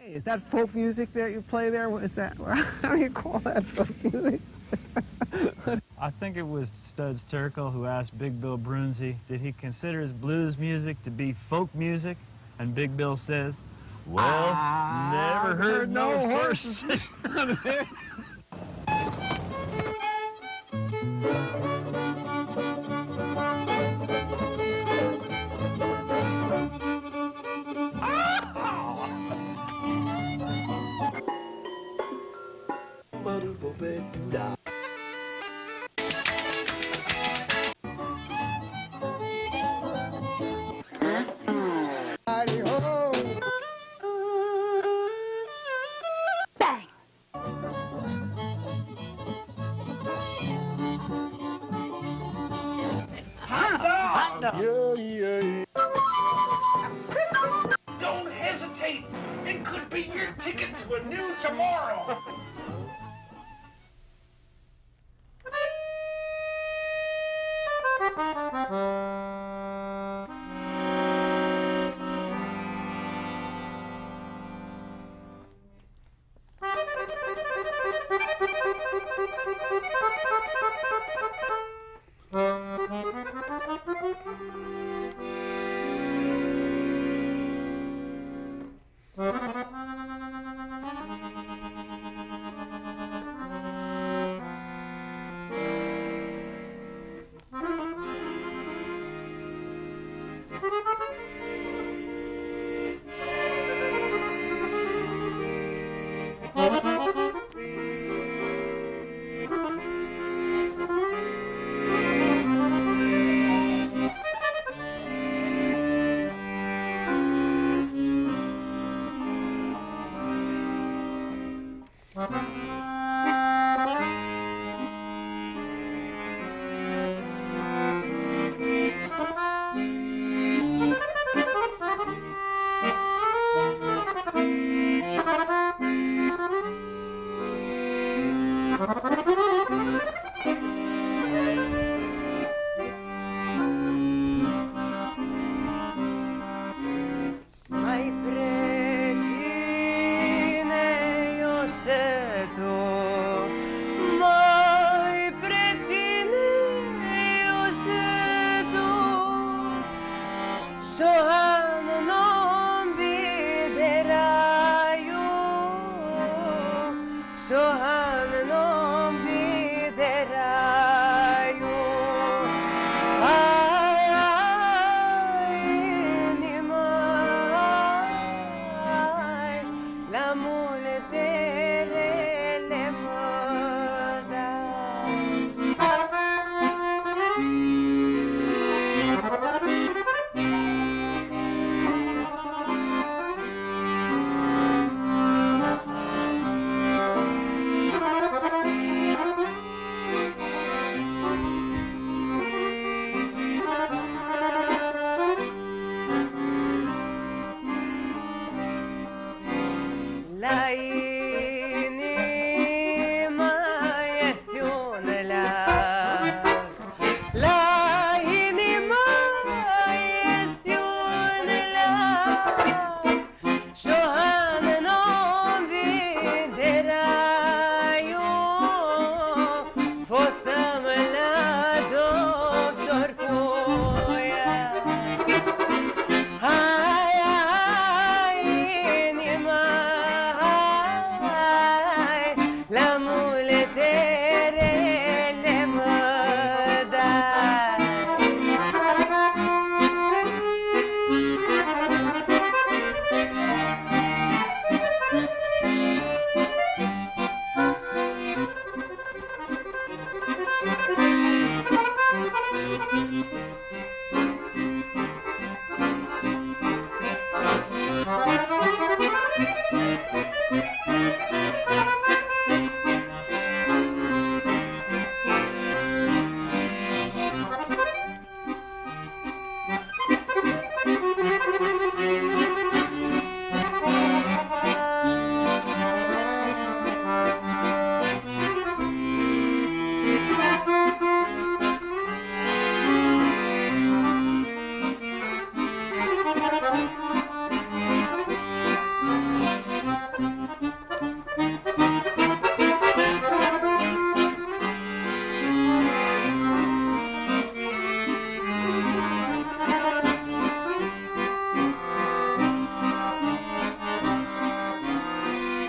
Is that folk music that you play there? What is that? How do you call that folk music? I think it was Studs Terkel who asked Big Bill Brunzi, did he consider his blues music to be folk music? And Big Bill says, well, never heard no horse. Don't hesitate. It could be your ticket to a new tomorrow.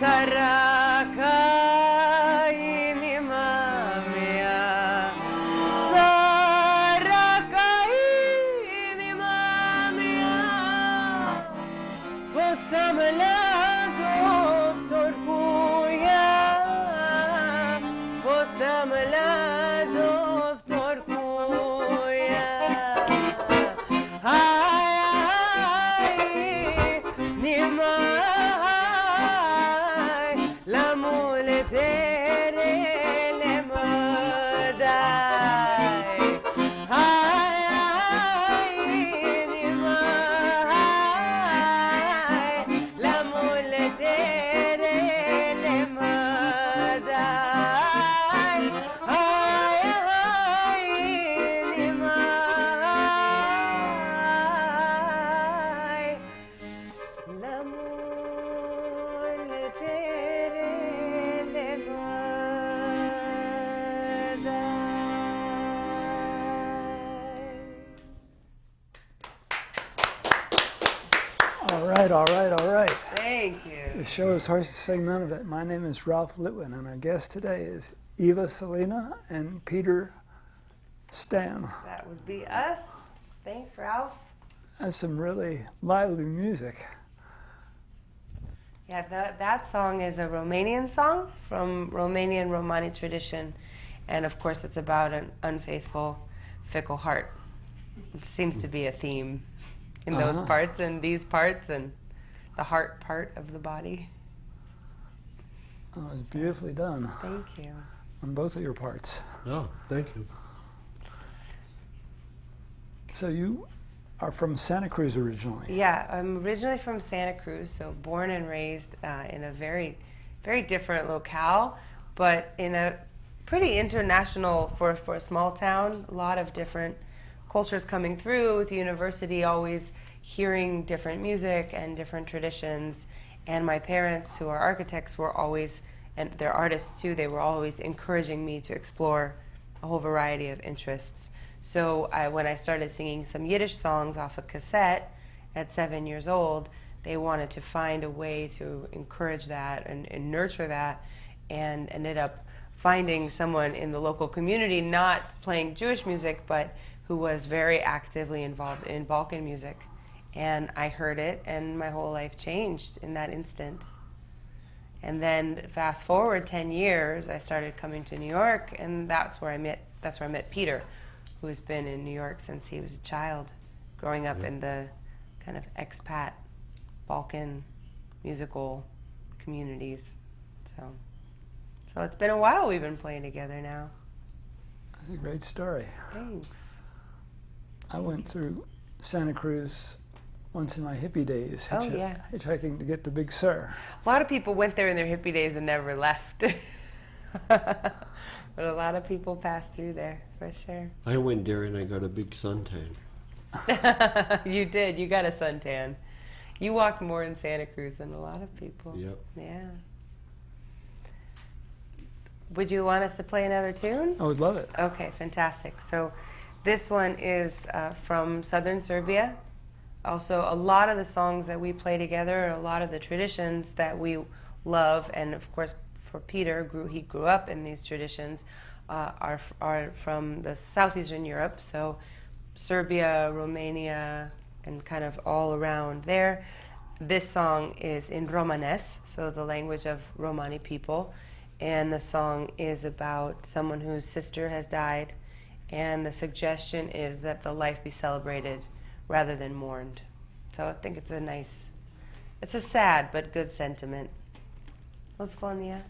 Sarakaini mamia, Sarakaini mamia, Fostamela doftor kuya, Fostamela doftor kuya. Ay, nimay, la mule tere le maday. Ay, nimay, la mule tere le maday. Ay, nimay, l'amore tere le All right, all right, all right. Thank you. The show is Horses Sing None of It. My name is Ralph Litwin, and our guest today is Eva Salina and Peter Stam. That would be us. Thanks, Ralph. That's some really lively music. Yeah, that song is a Romanian song from Romanian Romani tradition. And of course, it's about an unfaithful, fickle heart. It seems to be a theme in those parts and these parts and the heart part of the body. Oh, it's beautifully done Thank you. on both of your parts. Oh, thank you. So you are from Santa Cruz originally. Yeah, I'm originally from Santa Cruz, so born and raised in a very, very different locale, but in a pretty international, for a small town, a lot of different cultures coming through, with the university always hearing different music and different traditions. And my parents, who are architects, were always, and they're artists too, they were always encouraging me to explore a whole variety of interests. So when I started singing some Yiddish songs off a cassette at 7 years old, they wanted to find a way to encourage that and nurture that, and ended up finding someone in the local community, not playing Jewish music, but who was very actively involved in Balkan music. And I heard it, and my whole life changed in that instant. And then fast forward 10 years, I started coming to New York, and that's where I met Peter, who has been in New York since he was a child, growing up in the kind of expat Balkan musical communities. So it's been a while we've been playing together now. That's a great story. Thanks. I went through Santa Cruz once in my hippie days, Oh, yeah. hitchhiking to get to Big Sur. A lot of people went there in their hippie days and never left. But a lot of people passed through there, for sure. I went there and I got a big suntan. You did. You got a suntan. You walked more in Santa Cruz than a lot of people. Yep. Yeah. Would you want us to play another tune? I would love it. Okay, fantastic. So this one is from southern Serbia. Also, a lot of the songs that we play together, a lot of the traditions that we love, and of course for Peter, he grew up in these traditions, are from the southeastern Europe, so Serbia, Romania, and kind of all around there. This song is in Romanes, so the language of Romani people, and the song is about someone whose sister has died, and the suggestion is that the life be celebrated rather than mourned. So I think it's a sad but good sentiment. Was fun, yeah.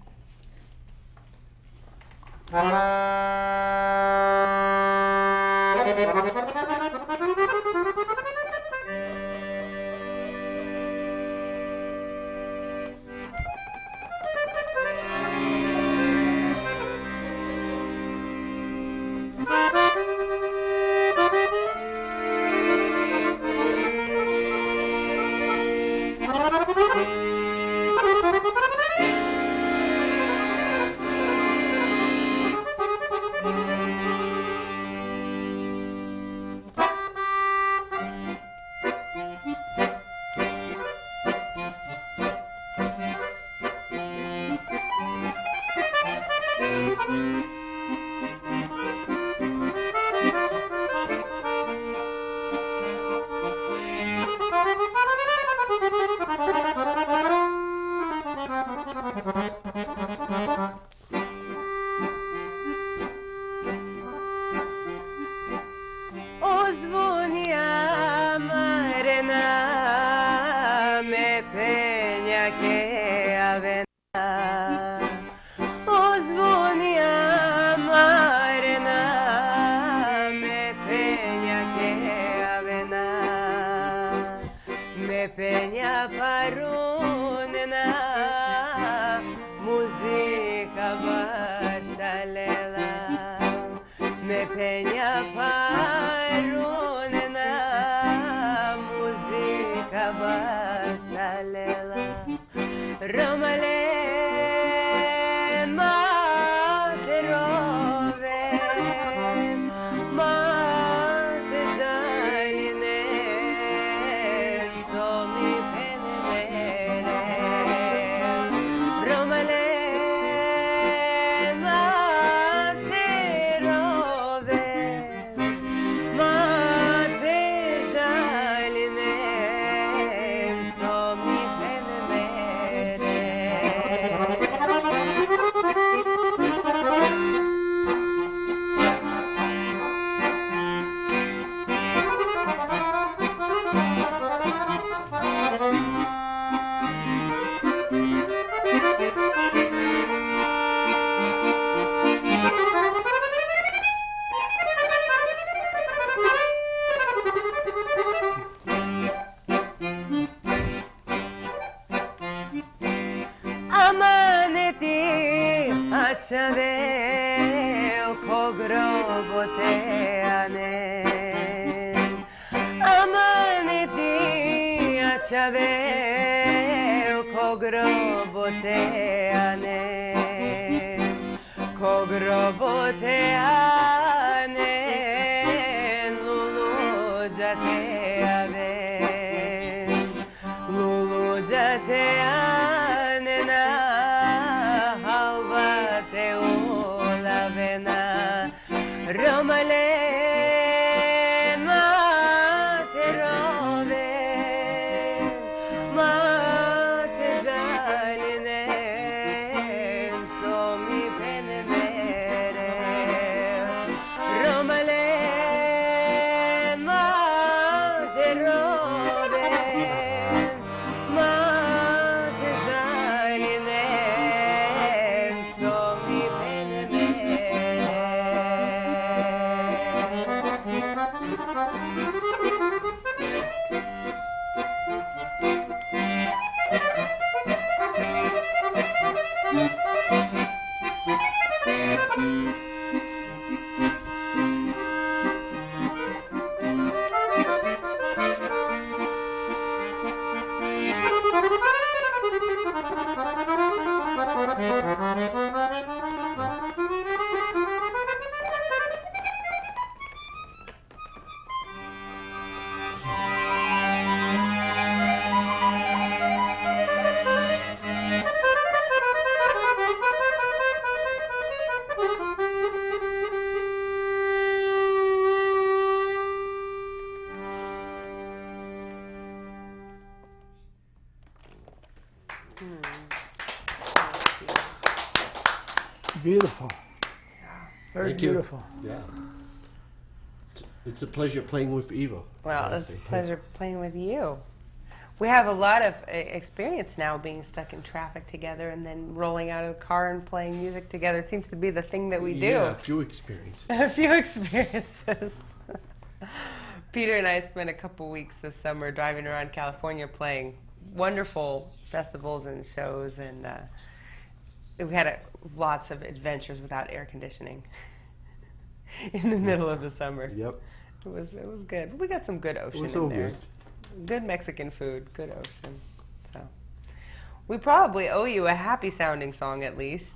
Ozvonja marena me penja che avena. Ozvonja marena me penja che avena. Me penja parunena muzika bashalela. Me penja parunena muzika bashalela. Romale mate rove mate jaline somi penere. Romale mate rove mate jaline somi penere. Amaneti açade kogroboteane. Amaneti açade kogroboteane. Kogroboteane lulu jateave. Lulu jateane na halvate ulavena. Romale mate rove mate jaline somi penere. Romale mate rove mate jaline somi penere. Beautiful. Very Thank you. beautiful. Yeah. It's a pleasure playing with Eva. Well, I it's a think. pleasure playing with you. We have a lot of experience now being stuck in traffic together and then rolling out of the car and playing music together. It seems to be the thing that we do. Yeah, a few experiences. A few experiences. Peter and I spent a couple weeks this summer driving around California playing wonderful festivals and shows, and we had lots of adventures without air conditioning in the middle of the summer. Yep. It was good. We got some good It ocean was in all there. good. Good Mexican food, good ocean. So we probably owe you a happy sounding song at least.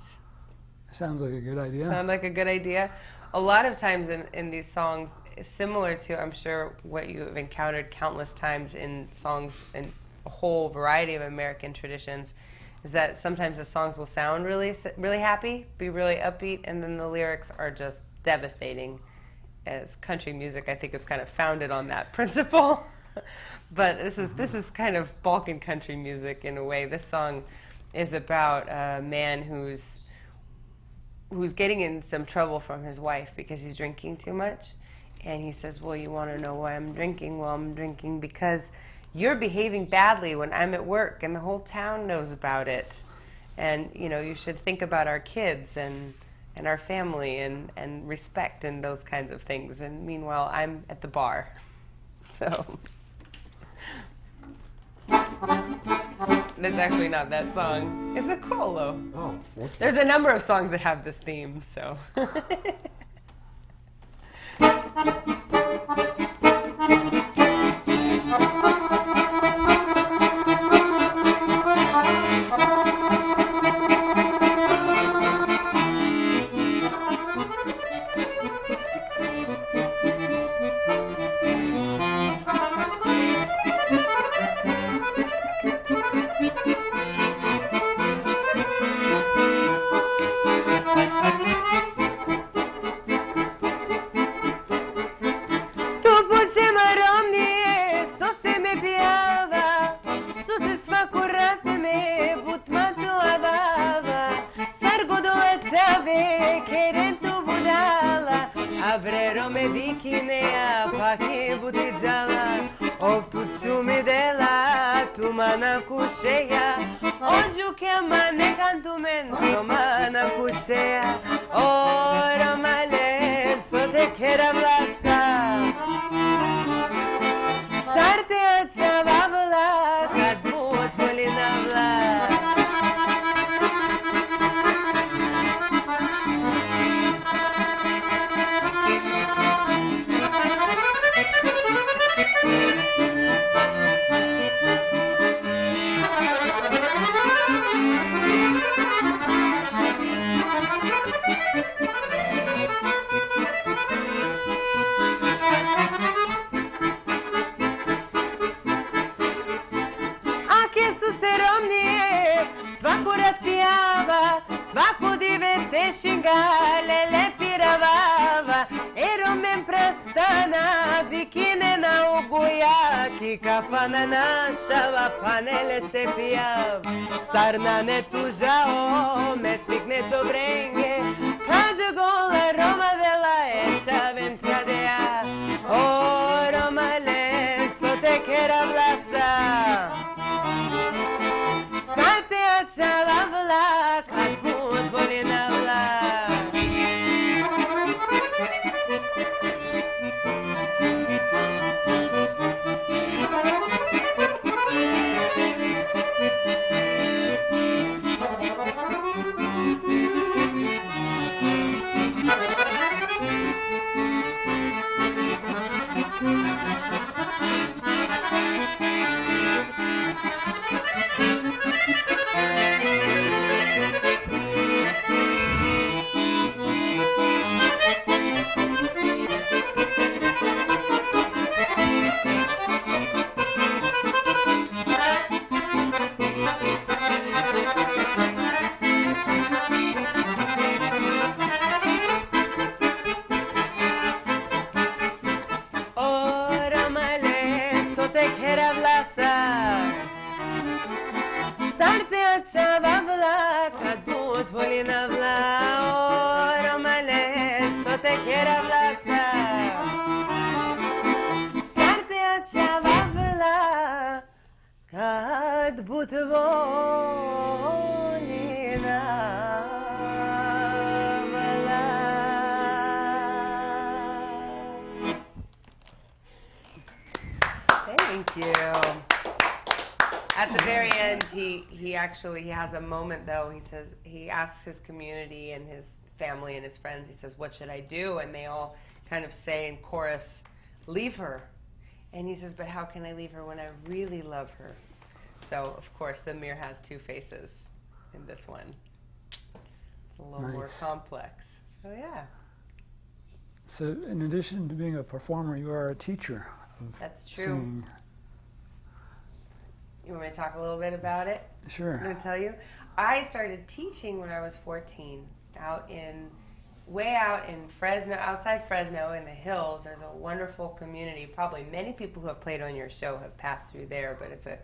Sounds like a good idea. Sound like a good idea? A lot of times in these songs, similar to, I'm sure, what you have encountered countless times in songs in a whole variety of American traditions, is that sometimes the songs will sound really happy, be really upbeat, and then the lyrics are just devastating. As country music, I think, is kind of founded on that principle. But this is kind of Balkan country music in a way. This song is about a man who's getting in some trouble from his wife because he's drinking too much. And he says, well, you want to know why I'm drinking? Well, I'm drinking because you're behaving badly when I'm at work, and the whole town knows about it. And, you know, you should think about our kids and our family and respect and those kinds of things. And meanwhile, I'm at the bar. So that's actually not that song. It's a colo. Oh, okay. There's a number of songs that have this theme, so. Avrerome vikinea pake butijala of tu chumi dela tu mana kusheya onju ke mane cantu men so mana kusheya ora male so te quera blasa sarte acha babla kadbut volinavla. Svaku ratpijava, svaku divete šingale lepiravava, eromen prastana, vikine na ugujaki, kafana našava, panele se pijav, sarna ne tužao, mecik ne čobrenge, kad gola Roma vela echa ventradea, o Roma len so te kera vlasa. Chavavla, kadbut volinavla. Chavavla, kadbut volinavla, ora male, so te quera vlasa. Sarte a chavavla, kadbut volinavla. Thank you. At the very end, he actually has a moment though. He says he asks his community and his family and his friends. He says, "What should I do?" And they all kind of say in chorus, "Leave her." And he says, "But how can I leave her when I really love her?" So of course, the mirror has two faces in this one. It's a little more complex. So yeah. So in addition to being a performer, you are a teacher of That's true. singing. You want me to talk a little bit about it? Sure. I'm going to tell you. I started teaching when I was 14, way out in Fresno, outside Fresno in the hills. There's a wonderful community. Probably many people who have played on your show have passed through there, but it's a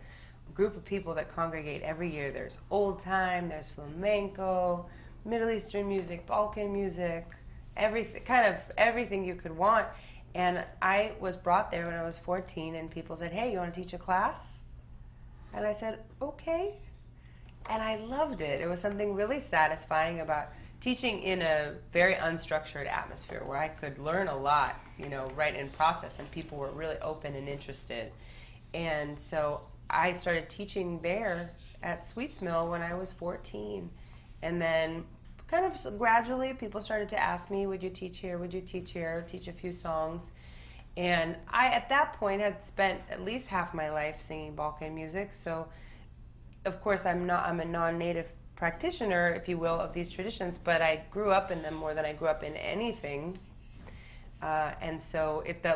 group of people that congregate every year. There's old time, there's flamenco, Middle Eastern music, Balkan music, everything, kind of everything you could want. And I was brought there when I was 14, and people said, "Hey, you want to teach a class?" And I said, "Okay." And I loved it. It was something really satisfying about teaching in a very unstructured atmosphere where I could learn a lot, right in process, and people were really open and interested. And so I started teaching there at Sweets Mill when I was 14. And then kind of gradually people started to ask me, would you teach here, would you teach here, teach a few songs. And I, at that point, had spent at least half my life singing Balkan music. So, of course, I'm a non-native practitioner, if you will, of these traditions, but I grew up in them more than I grew up in anything. And so the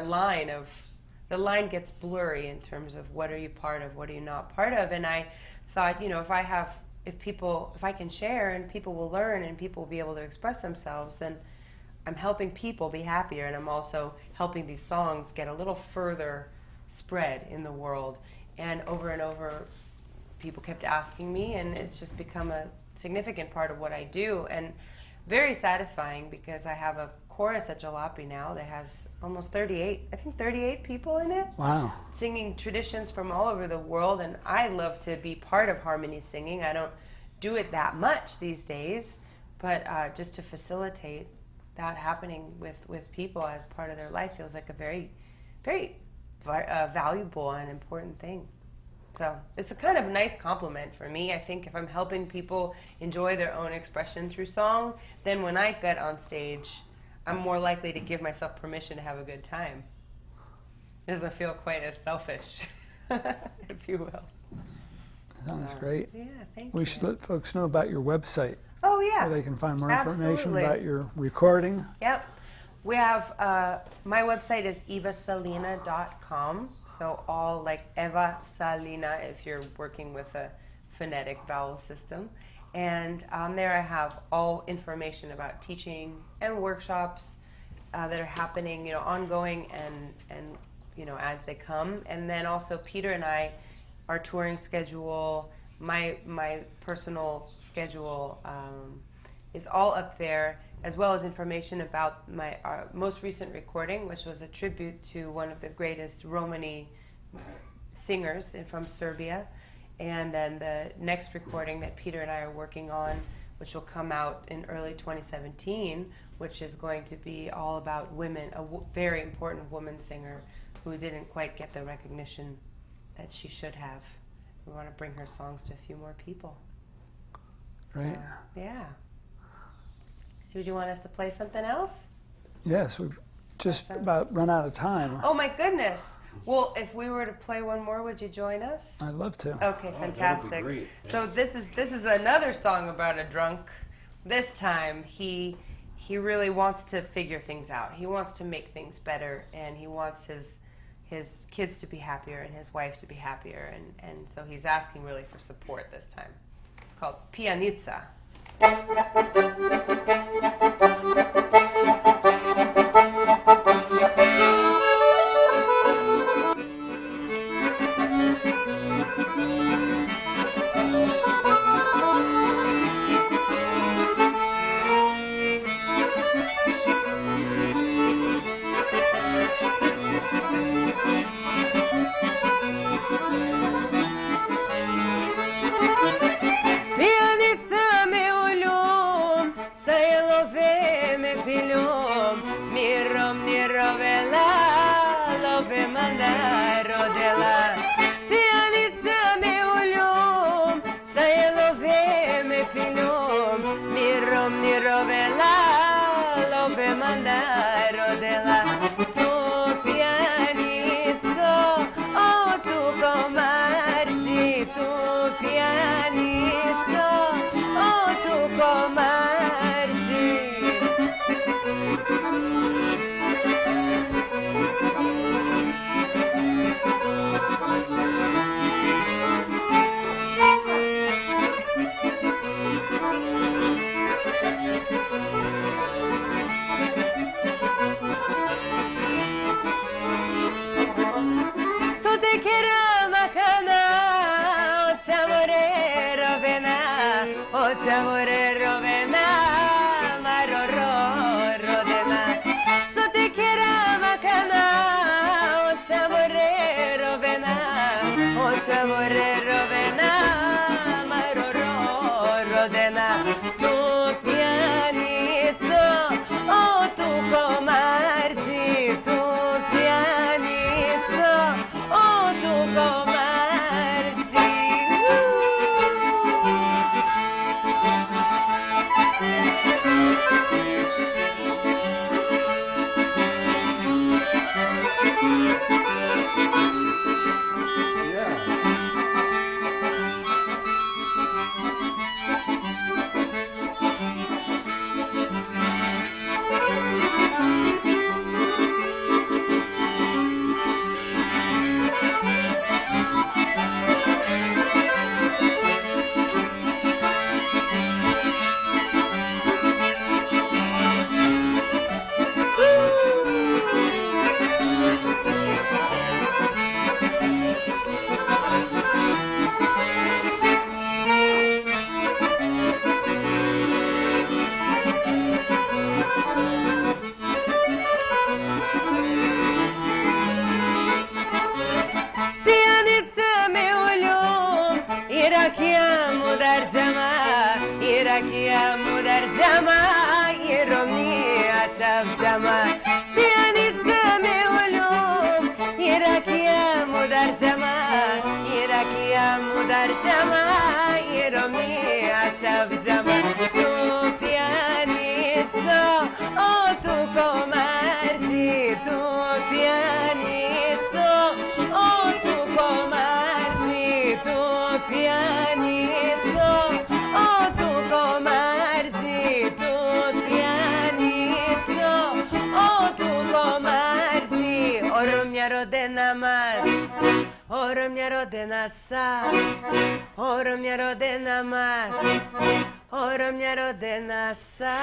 line gets blurry in terms of what are you part of, what are you not part of. And I thought, if I can share and people will learn and people will be able to express themselves, then I'm helping people be happier, and I'm also helping these songs get a little further spread in the world. And over, people kept asking me, and it's just become a significant part of what I do, and very satisfying because I have a chorus at Jalapi now that has almost 38 people in it. Wow. Singing traditions from all over the world, and I love to be part of harmony singing. I don't do it that much these days, but just to facilitate that happening with people as part of their life feels like a very, very valuable and important thing. So it's a kind of nice compliment for me. I think if I'm helping people enjoy their own expression through song, then when I get on stage, I'm more likely to give myself permission to have a good time. It doesn't feel quite as selfish, if you will. Sounds great. Yeah, thank you. We should let folks know about your website. Oh, yeah. Where they can find more information Absolutely. about your recording. Yep. We have, my website is evasalina.com. So all like Eva Salina if you're working with a phonetic vowel system. And on there I have all information about teaching and workshops that are happening, ongoing and as they come. And then also Peter and I, our touring schedule, my personal schedule is all up there, as well as information about my most recent recording, which was a tribute to one of the greatest Romani singers from Serbia. And then the next recording that Peter and I are working on, which will come out in early 2017, which is going to be all about women, very important woman singer who didn't quite get the recognition that she should have. We want to bring her songs to a few more people. Right. Yeah. Would you want us to play something else? Yes, we've just about run out of time. Oh my goodness. Well, if we were to play one more, would you join us? I'd love to. Okay, fantastic. That'd be great. So this is another song about a drunk. This time he really wants to figure things out. He wants to make things better, and he wants his kids to be happier and his wife to be happier, and so he's asking really for support this time. It's called Pianica. ocha more rovena, maroro rodena. So te quiera macana, ocha more rovena, ocha more rovena, maroro rodena. Tu pianizzo, oh tu comarci, tu pianizzo, oh tu comarci. Irakia mudar jama, iromni achab jama. Pianitza me ulum, Irakia mudar jama, iromni achab jama. Tu pianitza, oh tu comarci, tu pianitza, oh tu comarci, tu pianizzo, oh tu comarci, tu pianizzo, oh tu comarci. Oromnya rodenamas, oromnya rodenasa, oromnya rodenamas, oromnya rodenasa.